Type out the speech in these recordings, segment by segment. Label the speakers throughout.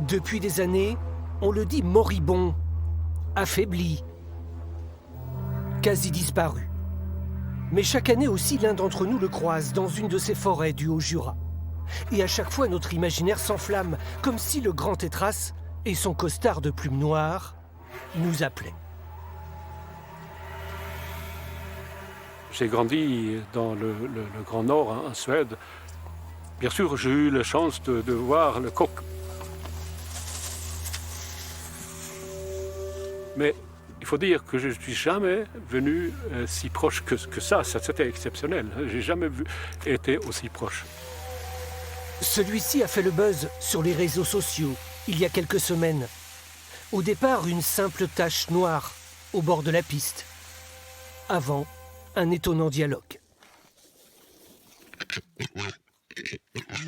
Speaker 1: Depuis des années, on le dit moribond, affaibli, quasi disparu. Mais chaque année aussi, l'un d'entre nous le croise dans une de ces forêts du Haut-Jura. Et à chaque fois, notre imaginaire s'enflamme, comme si le grand tétras et son costard de plumes noires nous appelaient.
Speaker 2: J'ai grandi dans le Grand Nord, en Suède. Bien sûr, j'ai eu la chance de voir le coq. Mais il faut dire que je ne suis jamais venu si proche que ça. C'était exceptionnel. Je n'ai jamais été aussi proche.
Speaker 1: Celui-ci a fait le buzz sur les réseaux sociaux il y a quelques semaines. Au départ, une simple tache noire au bord de la piste. Avant, un étonnant dialogue.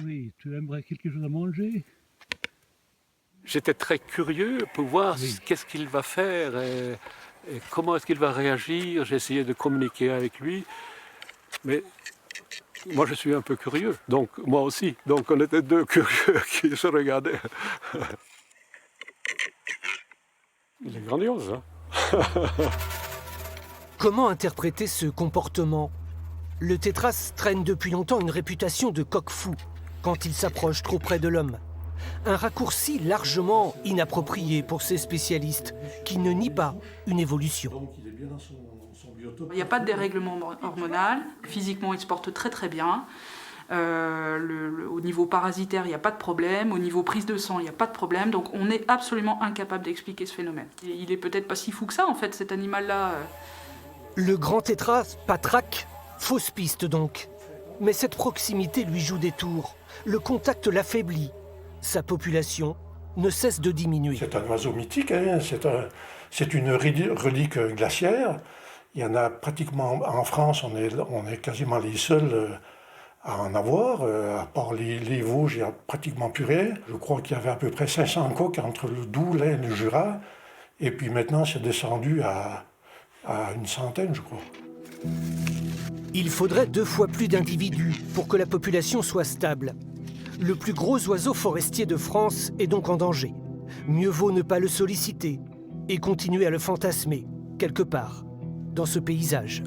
Speaker 3: Oui, tu aimerais quelque chose à manger?
Speaker 2: J'étais très curieux pour voir qu'est-ce qu'il va faire et comment est-ce qu'il va réagir. J'ai essayé de communiquer avec lui, mais moi je suis un peu curieux, donc moi aussi. Donc on était deux curieux qui se regardaient. Il est grandiose, hein?
Speaker 1: Comment interpréter ce comportement? Le tétras traîne depuis longtemps une réputation de coq fou quand il s'approche trop près de l'homme. Un raccourci largement inapproprié pour ces spécialistes qui ne nient pas une évolution.
Speaker 4: Il n'y a pas de dérèglement hormonal. Physiquement, il se porte très très bien. Au niveau parasitaire, il n'y a pas de problème. Au niveau prise de sang, il n'y a pas de problème. Donc on est absolument incapable d'expliquer ce phénomène. Et il est peut-être pas si fou que ça, en fait, cet animal-là.
Speaker 1: Le grand tétras patraque, fausse piste donc. Mais cette proximité lui joue des tours. Le contact l'affaiblit. Sa population ne cesse de diminuer.
Speaker 5: C'est un oiseau mythique, hein. C'est une relique glaciaire. Il y en a pratiquement en France, on est quasiment les seuls à en avoir. À part les Vosges, il n'y a pratiquement plus rien. Je crois qu'il y avait à peu près 500 coqs entre le Doubs, l'Aisne et le Jura. Et puis maintenant, c'est descendu à une centaine, je crois.
Speaker 1: Il faudrait 2 fois plus d'individus pour que la population soit stable. Le plus gros oiseau forestier de France est donc en danger. Mieux vaut ne pas le solliciter et continuer à le fantasmer, quelque part, dans ce paysage.